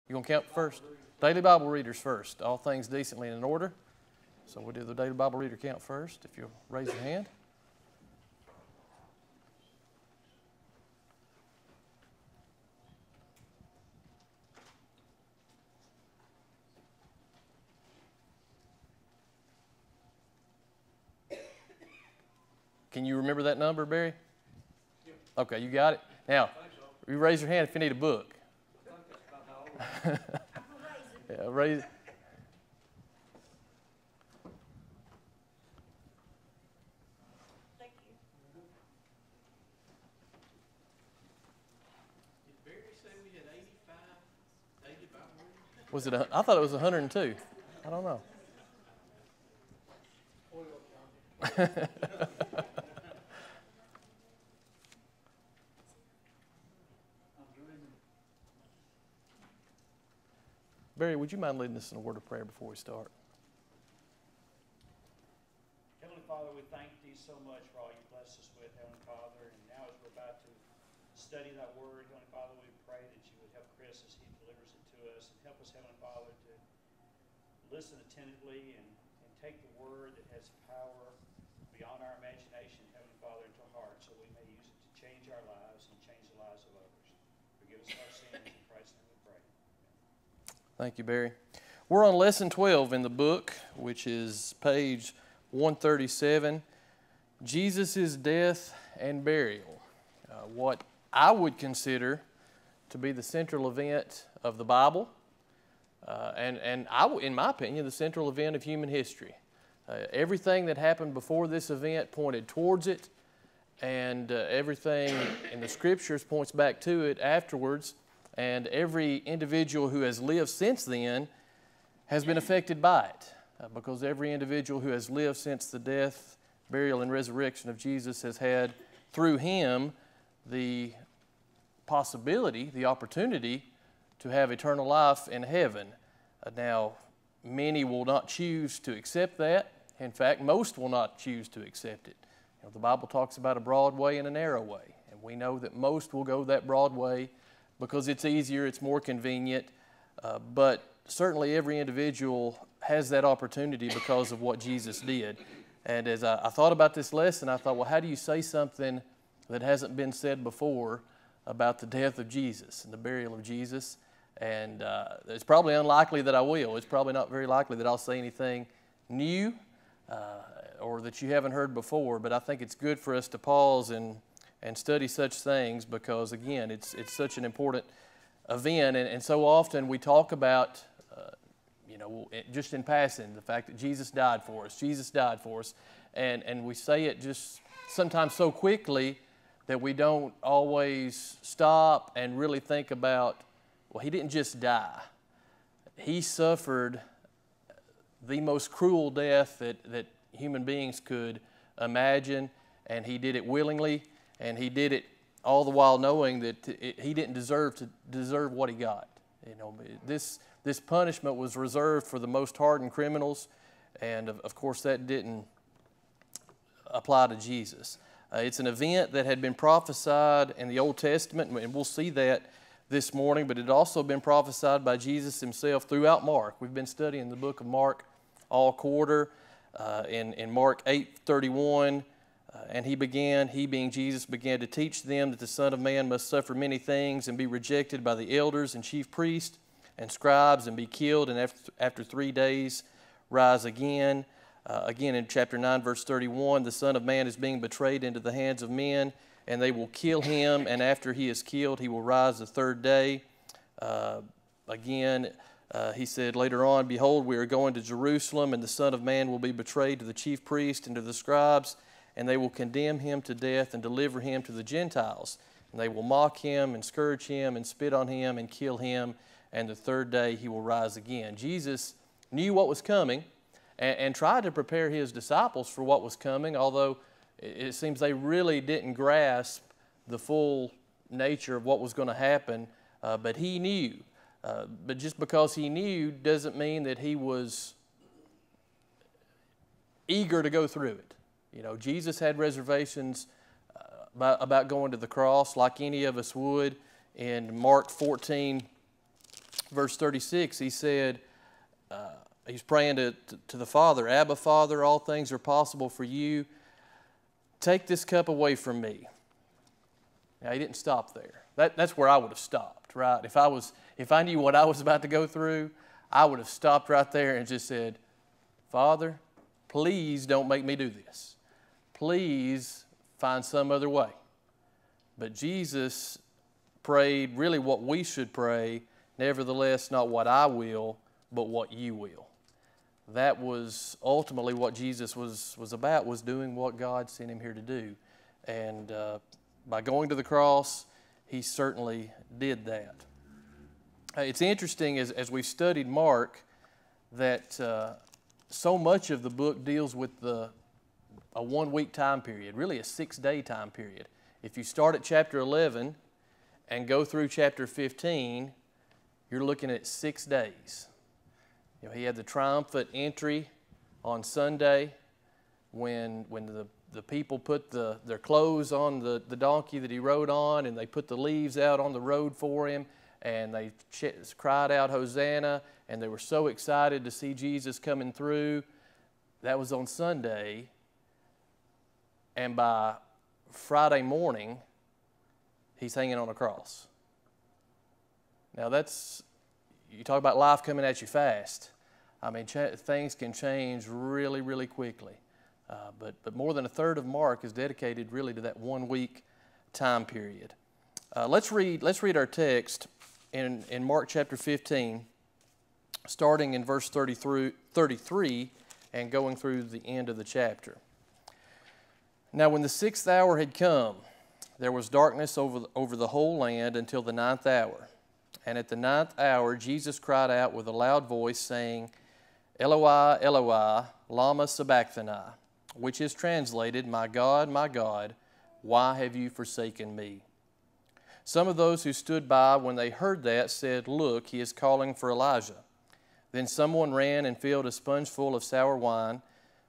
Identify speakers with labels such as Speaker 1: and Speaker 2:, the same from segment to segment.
Speaker 1: You going to count first? Daily Bible readers first. All things decently and in order. So we'll do the daily Bible reader count first, if you'll raise your hand. Can you remember that number, Barry? Yeah. Okay, you got it? Now, you raise your hand if you need a book. Yeah, raise.
Speaker 2: Thank you.
Speaker 3: Did Barry say we had 85 daily Bible readers?
Speaker 1: Was it? I thought it was 102. I don't know. Barry, would you mind leading us in a word of prayer before we start?
Speaker 4: Heavenly Father, we thank Thee so much for all You blessed us with, Heavenly Father. And now as we're about to study Thy Word, Heavenly Father, we pray that You would help Chris as he delivers it to us. And help us, Heavenly Father, to listen attentively and take the Word that has power beyond our imagination, Heavenly Father, into our hearts, so we may use it to change our lives and change the lives of others. Forgive us our sins. In Christ's name we pray.
Speaker 1: Thank you, Barry. We're on lesson 12 in the book, which is page 137, Jesus' death and burial. What I would consider to be the central event of the Bible, and in my opinion, the central event of human history. Everything that happened before this event pointed towards it, and everything in the Scriptures points back to it afterwards. And every individual who has lived since then has been affected by it, because every individual who has lived since the death, burial, and resurrection of Jesus has had, through Him, the possibility, the opportunity to have eternal life in heaven. Now, many will not choose to accept that. In fact, most will not choose to accept it. You know, the Bible talks about a broad way and a narrow way, and we know that most will go that broad way because it's easier, it's more convenient, but certainly every individual has that opportunity because of what Jesus did. And as I thought about this lesson, I thought, well, how do you say something that hasn't been said before about the death of Jesus and the burial of Jesus? And it's probably unlikely that I will. It's probably not very likely that I'll say anything new or that you haven't heard before, but I think it's good for us to pause and study such things, because again, it's such an important event, and so often we talk about, just in passing, the fact that Jesus died for us, and we say it just sometimes so quickly that we don't always stop and really think about, well, He didn't just die. He suffered the most cruel death that human beings could imagine, and He did it willingly. And He did it all the while knowing that He didn't deserve what He got. You know, this punishment was reserved for the most hardened criminals, and of course that didn't apply to Jesus. It's an event that had been prophesied in the Old Testament, and we'll see that this morning, but it had also been prophesied by Jesus Himself throughout Mark. We've been studying the book of Mark all quarter. In Mark 8:31, and he being Jesus, began to teach them that the Son of Man must suffer many things and be rejected by the elders and chief priests and scribes and be killed, and after 3 days rise again. Again in chapter 9, verse 31, the Son of Man is being betrayed into the hands of men, and they will kill Him, and after He is killed, He will rise the third day. He said later on, behold, we are going to Jerusalem, and the Son of Man will be betrayed to the chief priests and to the scribes, and they will condemn Him to death and deliver Him to the Gentiles. And they will mock Him and scourge Him and spit on Him and kill Him, and the third day He will rise again. Jesus knew what was coming and tried to prepare His disciples for what was coming, although it seems they really didn't grasp the full nature of what was going to happen, but He knew. But just because He knew doesn't mean that He was eager to go through it. You know, Jesus had reservations about going to the cross like any of us would. In Mark 14, verse 36, he said, he's praying to the Father, Abba, Father, all things are possible for you. Take this cup away from me. Now, he didn't stop there. That's where I would have stopped, right? If I knew what I was about to go through, I would have stopped right there and just said, Father, please don't make me do this. Please find some other way. But Jesus prayed really what we should pray, nevertheless, not what I will, but what you will. That was ultimately what Jesus was about, was doing what God sent him here to do. And by going to the cross, he certainly did that. It's interesting as we've studied Mark that so much of the book deals with a 1 week time period, really a 6-day time period. If you start at chapter 11 and go through chapter 15, you're looking at 6 days. You know, he had the triumphant entry on Sunday when the people put their clothes on the donkey that he rode on, and they put the leaves out on the road for him, and they cried out, Hosanna, and they were so excited to see Jesus coming through. That was on Sunday, and by Friday morning, he's hanging on a cross. Now you talk about life coming at you fast. I mean, things can change really, really quickly. But more than a third of Mark is dedicated really to that 1 week time period. Let's read our text in Mark chapter 15, starting in verse 33 and going through the end of the chapter. Now when the 6th hour had come, there was darkness over the whole land until the 9th hour. And at the 9th hour, Jesus cried out with a loud voice, saying, Eloi, Eloi, lama sabachthani, which is translated, my God, why have you forsaken me? Some of those who stood by when they heard that said, Look, he is calling for Elijah. Then someone ran and filled a sponge full of sour wine,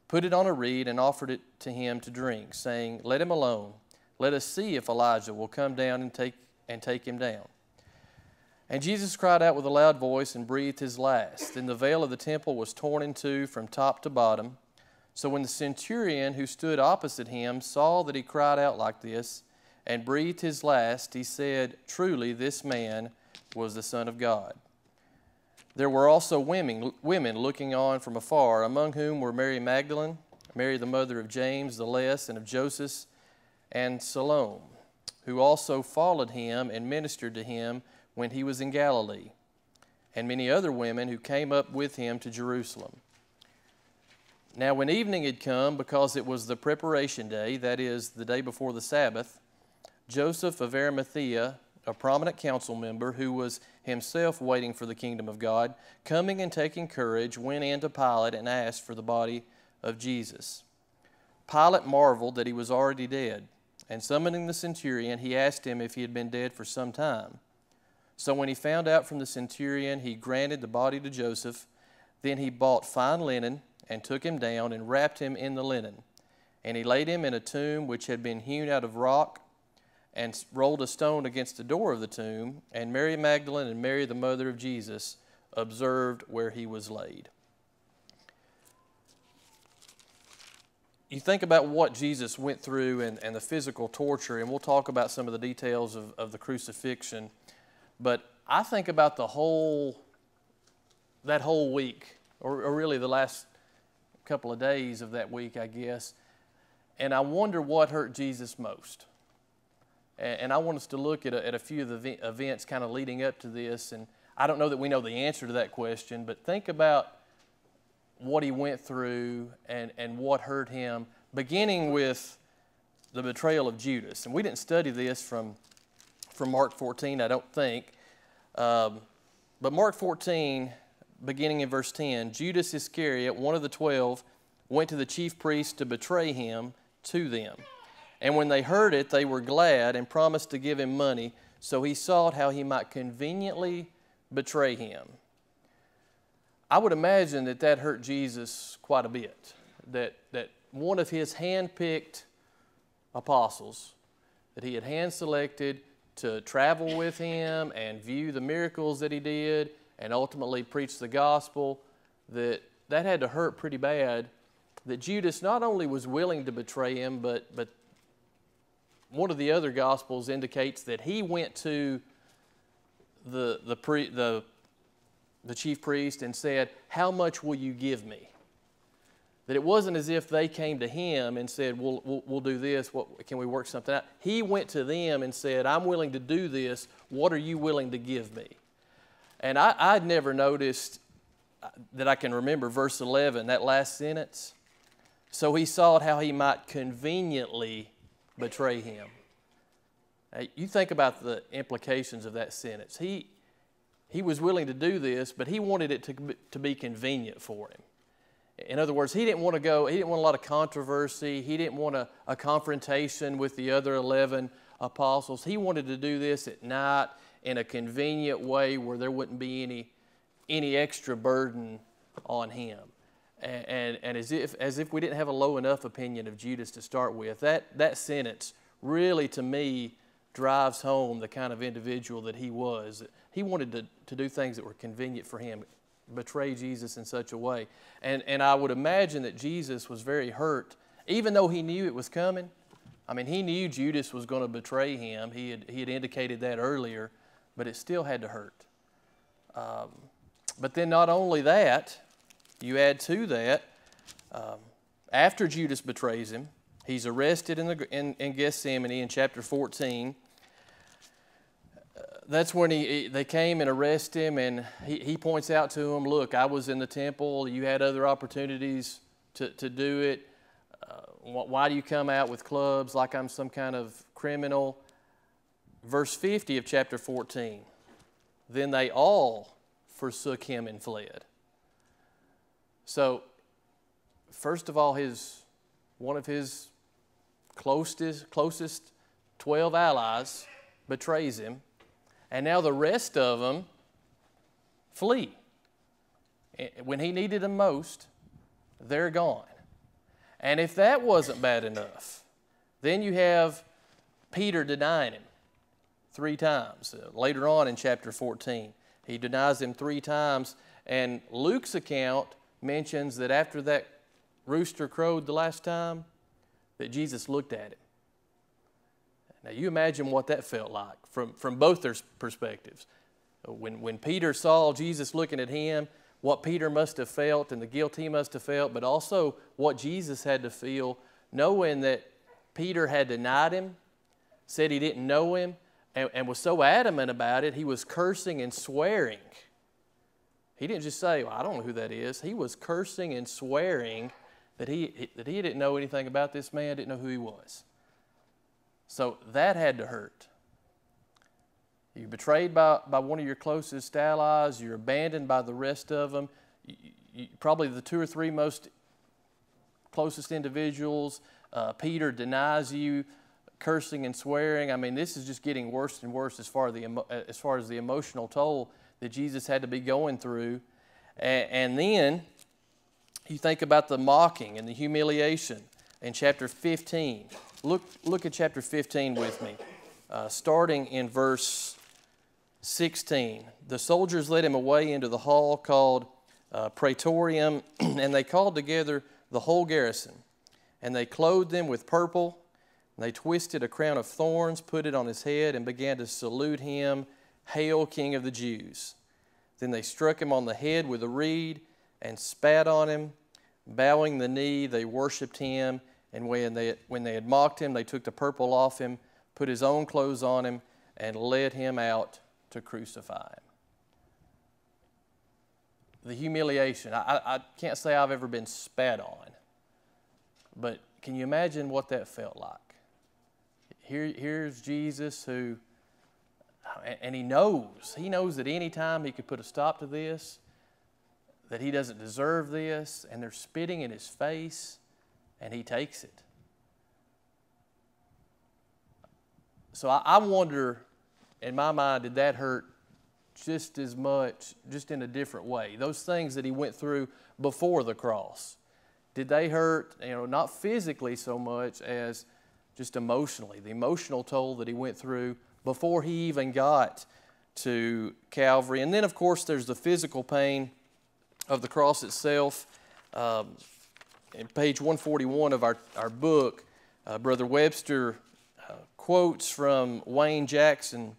Speaker 1: put it on a reed, and offered it to him to drink, saying, Let him alone. Let us see if Elijah will come down and take him down. And Jesus cried out with a loud voice and breathed his last. Then the veil of the temple was torn in two from top to bottom. So when the centurion who stood opposite him saw that he cried out like this and breathed his last, he said, Truly this man was the Son of God. There were also women looking on from afar, among whom were Mary Magdalene, Mary the mother of James the Less and of Joseph, and Salome, who also followed him and ministered to him when he was in Galilee, and many other women who came up with him to Jerusalem. Now when evening had come, because it was the preparation day, that is, the day before the Sabbath, Joseph of Arimathea, a prominent council member who was himself waiting for the kingdom of God, coming and taking courage, went in to Pilate and asked for the body of Jesus. Pilate marveled that he was already dead, and summoning the centurion, he asked him if he had been dead for some time. So when he found out from the centurion, he granted the body to Joseph. Then he bought fine linen and took him down and wrapped him in the linen. And he laid him in a tomb which had been hewn out of rock, and rolled a stone against the door of the tomb. And Mary Magdalene and Mary the mother of Jesus observed where he was laid. You think about what Jesus went through and the physical torture, and we'll talk about some of the details of the crucifixion. But I think about that whole week, or really the last couple of days of that week, I guess, and I wonder what hurt Jesus most. And I want us to look at a few of the events kind of leading up to this, and I don't know that we know the answer to that question, but think about what he went through and what hurt him, beginning with the betrayal of Judas. And we didn't study this from Mark 14, I don't think. But Mark 14, beginning in verse 10, Judas Iscariot, one of the 12, went to the chief priests to betray him to them. And when they heard it, they were glad and promised to give him money. So he sought how he might conveniently betray him. I would imagine that hurt Jesus quite a bit. That one of his hand-picked apostles, that he had hand-selected to travel with him and view the miracles that he did and ultimately preach the gospel, that had to hurt pretty bad, that Judas not only was willing to betray him, but one of the other gospels indicates that he went to the chief priest and said, "How much will you give me?" That it wasn't as if they came to him and said, we'll do this, can we work something out? He went to them and said, "I'm willing to do this, what are you willing to give me?" And I'd never noticed that I can remember verse 11, that last sentence. So he sought how he might conveniently betray him. Now, you think about the implications of that sentence. He was willing to do this, but he wanted it to be convenient for him. In other words, he didn't want a lot of controversy. He didn't want a confrontation with the other 11 apostles. He wanted to do this at night in a convenient way where there wouldn't be any extra burden on him. And as if we didn't have a low enough opinion of Judas to start with, that sentence really, to me, drives home the kind of individual that he was. He wanted to do things that were convenient for him, betray Jesus in such a way. And I would imagine that Jesus was very hurt, even though he knew it was coming. I mean, he knew Judas was going to betray him. He had indicated that earlier, but it still had to hurt. But then not only that, you add to that, after Judas betrays him, he's arrested in Gethsemane in chapter 14. That's when they came and arrest him, and he points out to them, "Look, I was in the temple. You had other opportunities to do it. Why do you come out with clubs like I'm some kind of criminal?" Verse 50 of chapter 14, "Then they all forsook him and fled." So, first of all, one of his closest 12 allies betrays him, and now the rest of them flee. When he needed them most, they're gone. And if that wasn't bad enough, then you have Peter denying him 3 times. Later on in chapter 14, he denies him 3 times, and Luke's account mentions that after that rooster crowed the last time, that Jesus looked at him. Now you imagine what that felt like from both their perspectives. When Peter saw Jesus looking at him, what Peter must have felt and the guilt he must have felt, but also what Jesus had to feel, knowing that Peter had denied him, said he didn't know him, and was so adamant about it, he was cursing and swearing. He didn't just say, "Well, I don't know who that is." He was cursing and swearing that he didn't know anything about this man, didn't know who he was. So that had to hurt. You're betrayed by one of your closest allies. You're abandoned by the rest of them. Probably the 2 or 3 most closest individuals. Peter denies you, cursing and swearing. I mean, this is just getting worse and worse as far as the emotional toll that Jesus had to be going through. And then you think about the mocking and the humiliation in chapter 15. Look at chapter 15 with me, starting in verse 16. "The soldiers led him away into the hall called Praetorium, and they called together the whole garrison. And they clothed them with purple, and they twisted a crown of thorns, put it on his head, and began to salute him, 'Hail, King of the Jews.' Then they struck him on the head with a reed and spat on him. Bowing the knee, they worshipped him. And when they had mocked him, they took the purple off him, put his own clothes on him, and led him out to crucify him." The humiliation. I can't say I've ever been spat on, but can you imagine what that felt like? Here's Jesus who, and he knows that any time he could put a stop to this, that he doesn't deserve this, and they're spitting in his face, and he takes it. So I wonder, in my mind, did that hurt just as much, just in a different way? Those things that he went through before the cross, did they hurt, not physically so much as just emotionally, the emotional toll that he went through before he even got to Calvary. And then, of course, there's the physical pain of the cross itself. In page 141 of our book, Brother Webster quotes from Wayne Jackson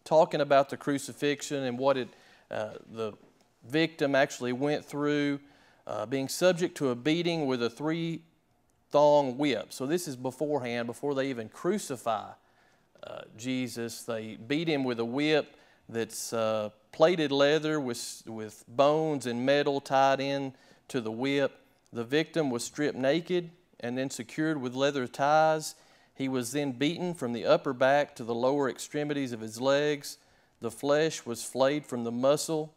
Speaker 1: talking about the crucifixion and what the victim actually went through, being subject to a beating with a 3-thong whip. So this is beforehand, before they even crucify Jesus. They beat him with a whip that's plated leather with bones and metal tied in to the whip. The victim was stripped naked and then secured with leather ties. He was then beaten from the upper back to the lower extremities of his legs. The flesh was flayed from the muscle.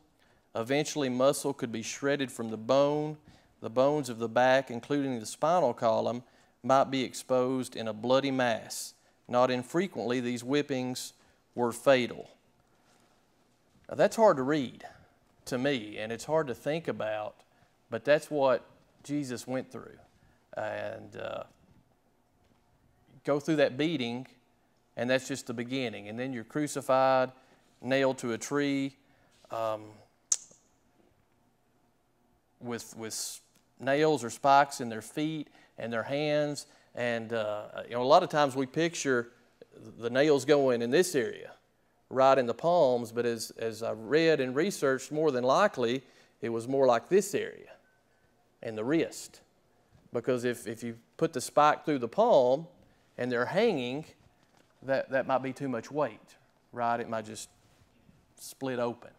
Speaker 1: Eventually, muscle could be shredded from the bone. The bones of the back, including the spinal column, might be exposed in a bloody mass. Not infrequently, these whippings were fatal. Now, that's hard to read to me, and it's hard to think about, but that's what Jesus went through. And go through that beating, and that's just the beginning. And then you're crucified, nailed to a tree, with nails or spikes in their feet and their hands. And a lot of times we picture the nails going in this area, right in the palms, but as I read and researched, more than likely it was more like this area and the wrist. Because if you put the spike through the palm and they're hanging, that might be too much weight, right? It might just split open.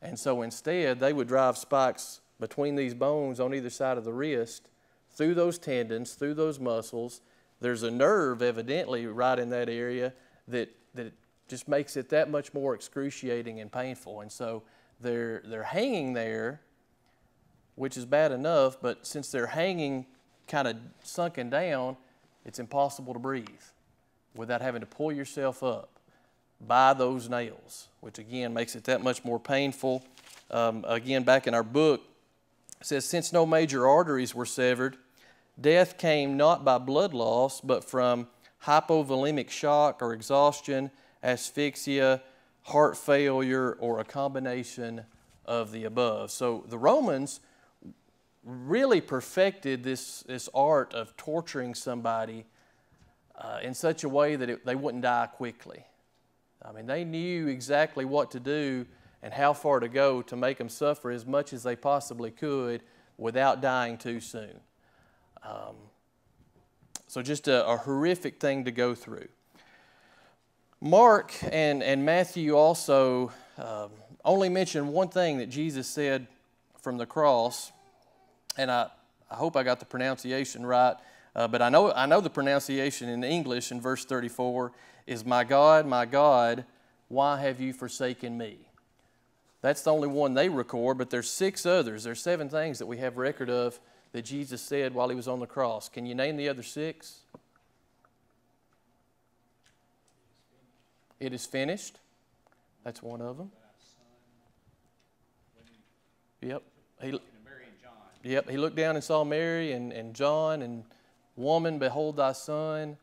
Speaker 1: And so instead, they would drive spikes between these bones on either side of the wrist, through those tendons, through those muscles. There's a nerve, evidently, right in that area that just makes it that much more excruciating and painful. And so they're hanging there, which is bad enough, but since they're hanging kind of sunken down, it's impossible to breathe without having to pull yourself up by those nails, which again makes it that much more painful. Again, back in our book, it says, since no major arteries were severed, death came not by blood loss, but from hypovolemic shock or exhaustion, asphyxia, heart failure, or a combination of the above. So the Romans really perfected this art of torturing somebody in such a way that they wouldn't die quickly. I mean, they knew exactly what to do and how far to go to make them suffer as much as they possibly could without dying too soon. So just a horrific thing to go through. Mark and Matthew also only mention one thing that Jesus said from the cross, and I hope I got the pronunciation right, but I know the pronunciation in English in verse 34 is, my God, why have you forsaken me?" That's the only one they record, but there's 6 others. There's 7 things that we have record of that Jesus said while he was on the cross. Can you name the other 6? It is finished. That's one of them. Yep. He looked down and saw Mary and John, and "Woman, behold thy son,"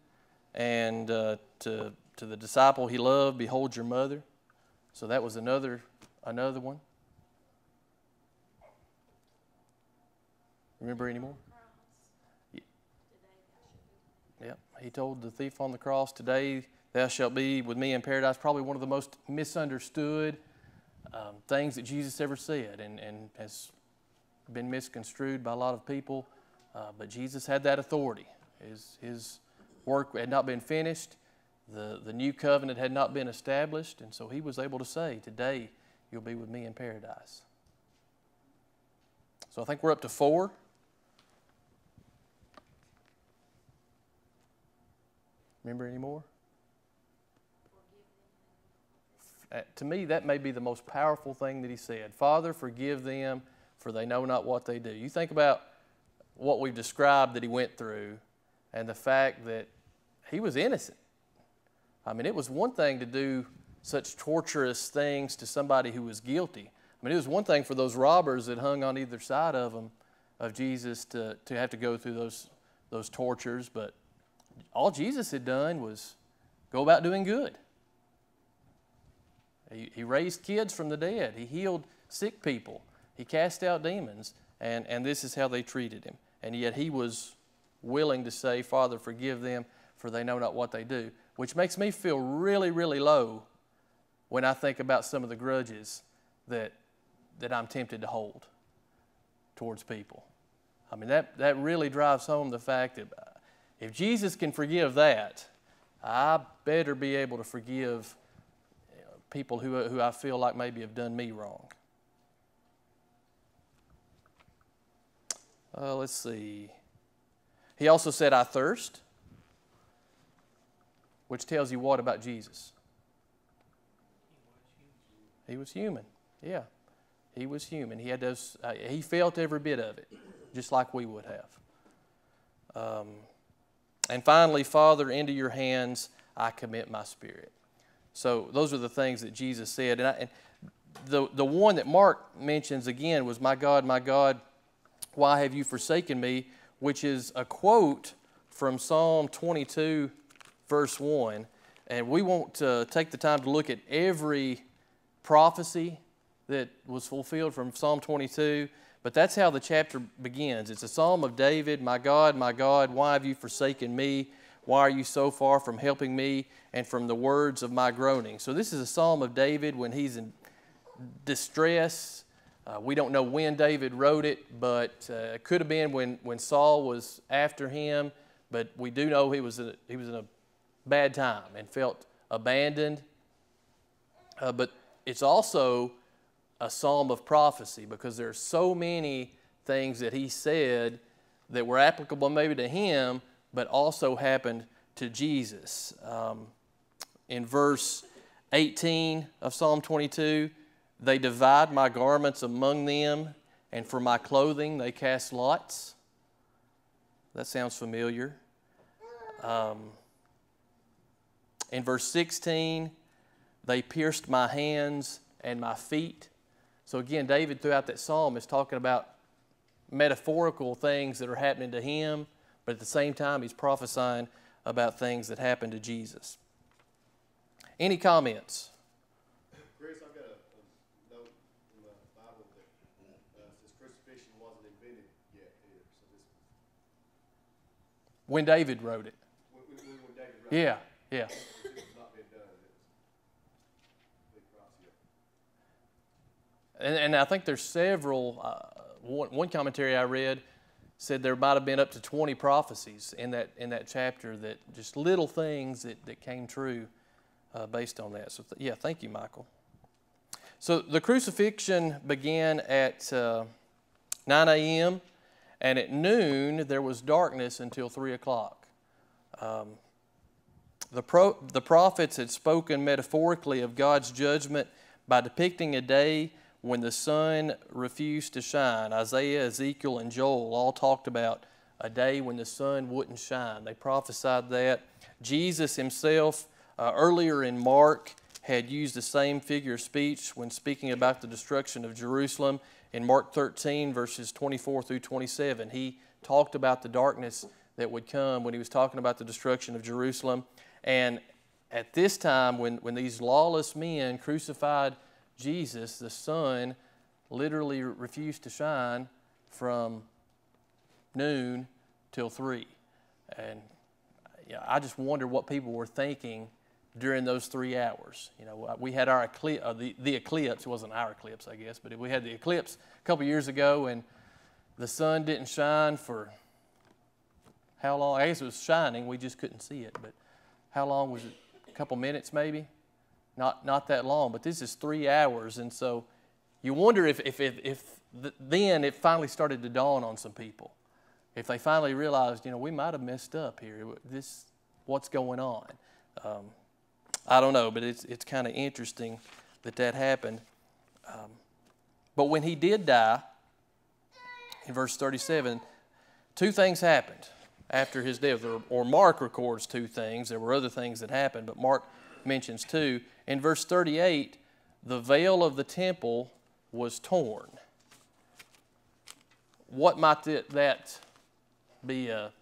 Speaker 1: and to the disciple he loved, "Behold your mother." So that was another one. Remember any more? Yep. He told the thief on the cross, "Today thou shalt be with me in paradise." Probably one of the most misunderstood things that Jesus ever said, and has been misconstrued by a lot of people. But Jesus had that authority. His work had not been finished. The new covenant had not been established. And so he was able to say, "Today you'll be with me in paradise." So I think we're up to 4. Remember any more? To me, that may be the most powerful thing that he said. "Father, forgive them, for they know not what they do." You think about what we've described that he went through and the fact that he was innocent. I mean, it was one thing to do such torturous things to somebody who was guilty. I mean, it was one thing for those robbers that hung on either side of him, of Jesus, to have to go through those tortures, but all Jesus had done was go about doing good. He raised kids from the dead. He healed sick people. He cast out demons. And this is how they treated him. And yet he was willing to say, Father, forgive them, for they know not what they do. Which makes me feel really, really low when I think about some of the grudges that I'm tempted to hold towards people. I mean, that really drives home the fact that if Jesus can forgive that, I better be able to forgive people who I feel like maybe have done me wrong. Let's see. He also said, I thirst, which tells you what about Jesus? He was human. Yeah, he was human. He had those. He felt every bit of it, just like we would have. And finally, Father, into your hands I commit my spirit. So those are the things that Jesus said. And the one that Mark mentions again was, my God, why have you forsaken me? Which is a quote from Psalm 22, verse 1. And we won't take the time to look at every prophecy that was fulfilled from Psalm 22, but that's how the chapter begins. It's a psalm of David, my God, why have you forsaken me? Why are you so far from helping me and from the words of my groaning? So this is a psalm of David when he's in distress. We don't know when David wrote it, but it could have been when Saul was after him. But we do know he was in a bad time and felt abandoned. But it's also a psalm of prophecy because there are so many things that he said that were applicable maybe to him, but also happened to Jesus. In verse 18 of Psalm 22, they divide my garments among them, and for my clothing they cast lots. That sounds familiar. In verse 16, they pierced my hands and my feet. So again, David throughout that psalm is talking about metaphorical things that are happening to him, but at the same time he's prophesying about things that happened to Jesus. Any comments?
Speaker 2: Chris, I've got a note in the Bible that says crucifixion wasn't invented yet either. So this
Speaker 1: When David wrote it.
Speaker 2: when David wrote it.
Speaker 1: Yeah.
Speaker 2: This has not been done. It was big prophecy.
Speaker 1: And I think there's several, one commentary I read said there might have been up to 20 prophecies in that chapter, that just little things that came true based on that. So thank you, Michael. So the crucifixion began at 9 a.m. and at noon there was darkness until 3 o'clock. The prophets had spoken metaphorically of God's judgment by depicting a day when the sun refused to shine. Isaiah, Ezekiel, and Joel all talked about a day when the sun wouldn't shine. They prophesied that. Jesus himself, earlier in Mark, had used the same figure of speech when speaking about the destruction of Jerusalem. In Mark 13, verses 24 through 27, he talked about the darkness that would come when he was talking about the destruction of Jerusalem. And at this time, when these lawless men crucified Jesus, the sun literally refused to shine from noon till 3. And I just wonder what people were thinking during those 3 hours. You know, we had our eclipse, the eclipse. It wasn't our eclipse, I guess, but we had the eclipse a couple years ago, and the sun didn't shine for how long? I guess it was shining. We just couldn't see it. But how long was it? A couple minutes, maybe. Not that long, but this is 3 hours, and so you wonder if then it finally started to dawn on some people. If they finally realized, we might have messed up here. What's going on? I don't know, but it's kind of interesting that happened. But when he did die, in verse 37, 2 things happened after his death. Or Mark records 2 things. There were other things that happened, but Mark mentions 2. In verse 38, the veil of the temple was torn. What might that be a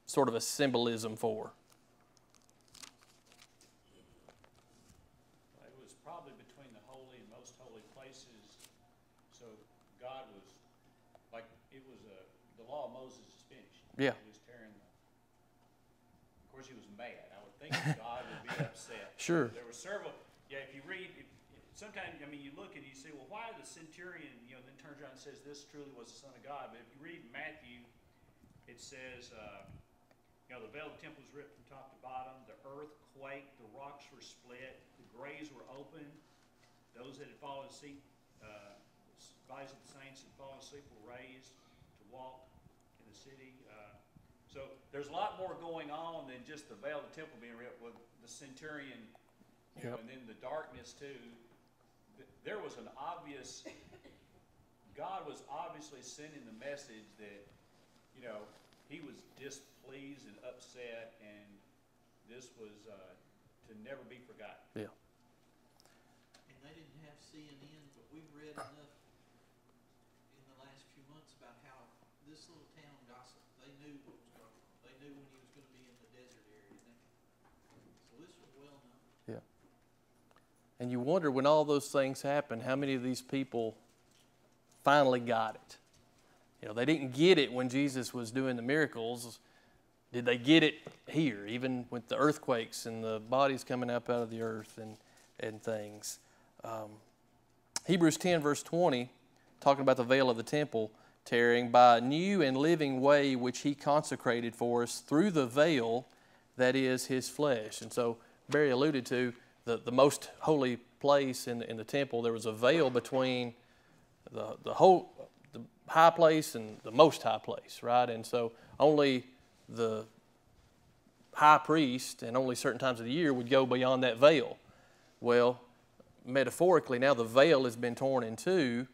Speaker 1: sort of a symbolism for?
Speaker 4: It was probably
Speaker 5: God was, like, it was the law of Moses is finished.
Speaker 1: Yeah.
Speaker 5: He was tearing of course, he was mad. I would think that God would be upset.
Speaker 1: Sure.
Speaker 5: There were several, if you read, sometimes, you look and you say, well, why the centurion, then turns around and says this truly was the Son of God. But if you read Matthew, it says, the veil of the temple was ripped from top to bottom, the earth quaked, the rocks were split, the graves were opened, those that had fallen asleep, bodies of the saints that had fallen asleep were raised to walk in the city. So there's a lot more going on than just the veil of the temple being ripped with the centurion,
Speaker 1: Yep.
Speaker 5: and then the darkness too. There was an obvious, God was obviously sending the message that, he was displeased and upset, and this was to never be forgotten.
Speaker 1: Yeah.
Speaker 3: And they didn't have CNN, but we've read enough in the last few months about how this little town gossip. They knew what was going on. They knew when he was going to be in the desert area. So this was well known.
Speaker 1: Yeah. And you wonder when all those things happen, how many of these people finally got it? They didn't get it when Jesus was doing the miracles. Did they get it here, even with the earthquakes and the bodies coming up out of the earth and things? Hebrews 10, verse 20, talking about the veil of the temple tearing, by a new and living way which he consecrated for us through the veil that is his flesh. And so Barry alluded to the most holy place in the temple. There was a veil between the high place and the most high place, right? And so only the high priest and only certain times of the year would go beyond that veil. Well, metaphorically, now the veil has been torn in two.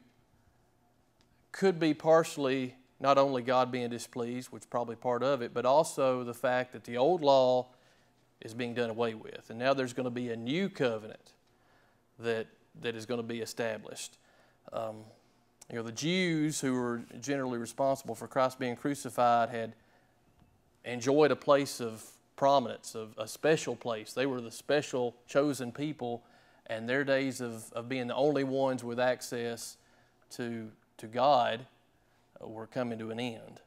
Speaker 1: Could be partially not only God being displeased, which is probably part of it, but also the fact that the old law is being done away with. And now there's going to be a new covenant that is going to be established. The Jews who were generally responsible for Christ being crucified had enjoyed a place of prominence, of a special place. They were the special chosen people, and their days of being the only ones with access to God were coming to an end.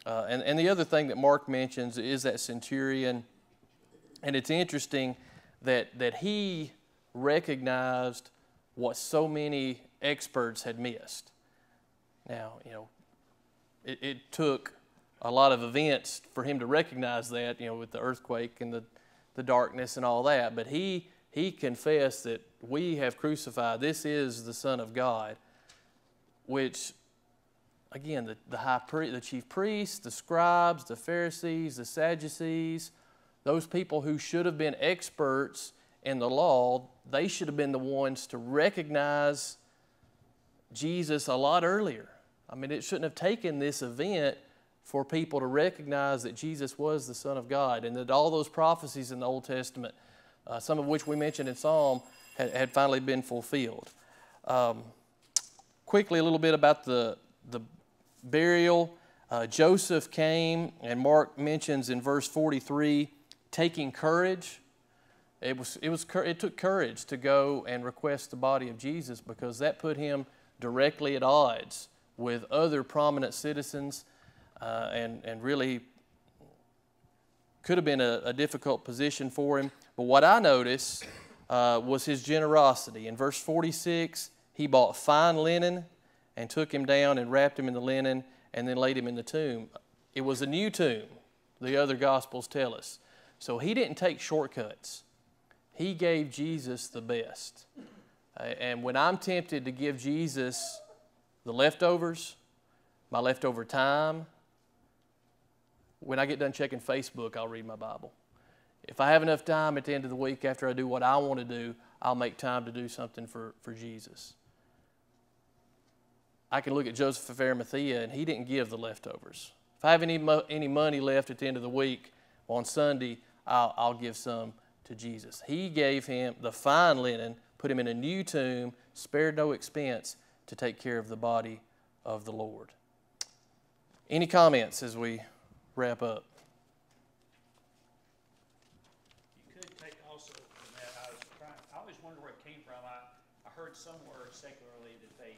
Speaker 1: And the other thing that Mark mentions is that centurion, and it's interesting that he recognized what so many experts had missed. Now, it took a lot of events for him to recognize that, with the earthquake and the darkness and all that. But he confessed that we have crucified, this is the Son of God, which, again, the chief priests, the scribes, the Pharisees, the Sadducees, those people who should have been experts in the law, they should have been the ones to recognize Jesus a lot earlier. It shouldn't have taken this event for people to recognize that Jesus was the Son of God, and that all those prophecies in the Old Testament, some of which we mentioned in Psalm, had finally been fulfilled. Quickly, a little bit about the burial. Joseph came, and Mark mentions in verse 43, taking courage. It took courage to go and request the body of Jesus, because that put him directly at odds with other prominent citizens, and really could have been a difficult position for him. But what I noticed was his generosity. In verse 46, he bought fine linen and took him down and wrapped him in the linen and then laid him in the tomb. It was a new tomb, the other Gospels tell us. So he didn't take shortcuts. He gave Jesus the best. And when I'm tempted to give Jesus the leftovers, my leftover time, when I get done checking Facebook, I'll read my Bible. If I have enough time at the end of the week after I do what I want to do, I'll make time to do something for Jesus. I can look at Joseph of Arimathea, and he didn't give the leftovers. If I have any money left at the end of the week, on Sunday, I'll give some to Jesus. He gave him the fine linen, put him in a new tomb, spared no expense to take care of the body of the Lord. Any comments as we wrap up?
Speaker 4: You could take also from that, I always wonder where it came from. I heard somewhere secularly that they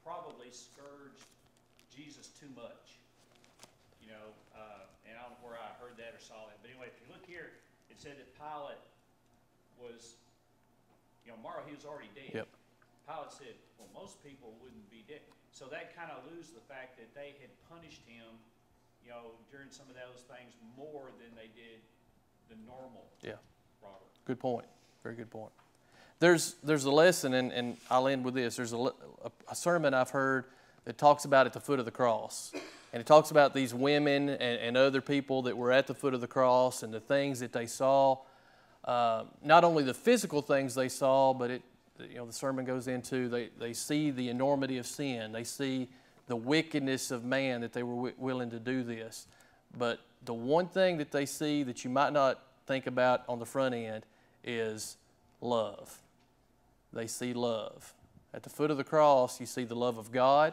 Speaker 5: probably scourged Jesus too much. You know, and I don't know where I heard that or saw that. But anyway, if you look here, it said that Pilate was, you know, he was already dead.
Speaker 1: Yep.
Speaker 5: Pilate said, well, most people wouldn't be dead. So that kind of loses the fact that they had punished him, you know, during some of those things more than they did the normal robber.
Speaker 1: Good point. Very good point. There's a lesson, and I'll end with this. There's a sermon I've heard that talks about at the foot of the cross. And it talks about these women and other people that were at the foot of the cross and the things that they saw. Not only the physical things they saw, but the sermon goes into they see the enormity of sin. They see the wickedness of man that they were willing to do this. But the one thing that they see that you might not think about on the front end is love. They see love. At the foot of the cross, you see the love of God,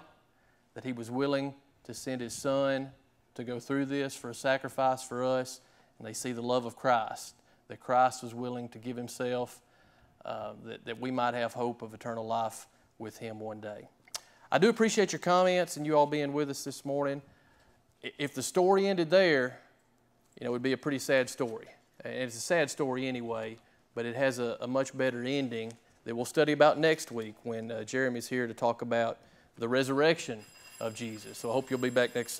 Speaker 1: that He was willing to send His Son to go through this for a sacrifice for us. And they see the love of Christ, that Christ was willing to give Himself, that we might have hope of eternal life with Him one day. I do appreciate your comments and you all being with us this morning. If the story ended there, it would be a pretty sad story. And it's a sad story anyway, but it has a much better ending that we'll study about next week when Jeremy's here to talk about the resurrection of Jesus. So I hope you'll be back next Sunday.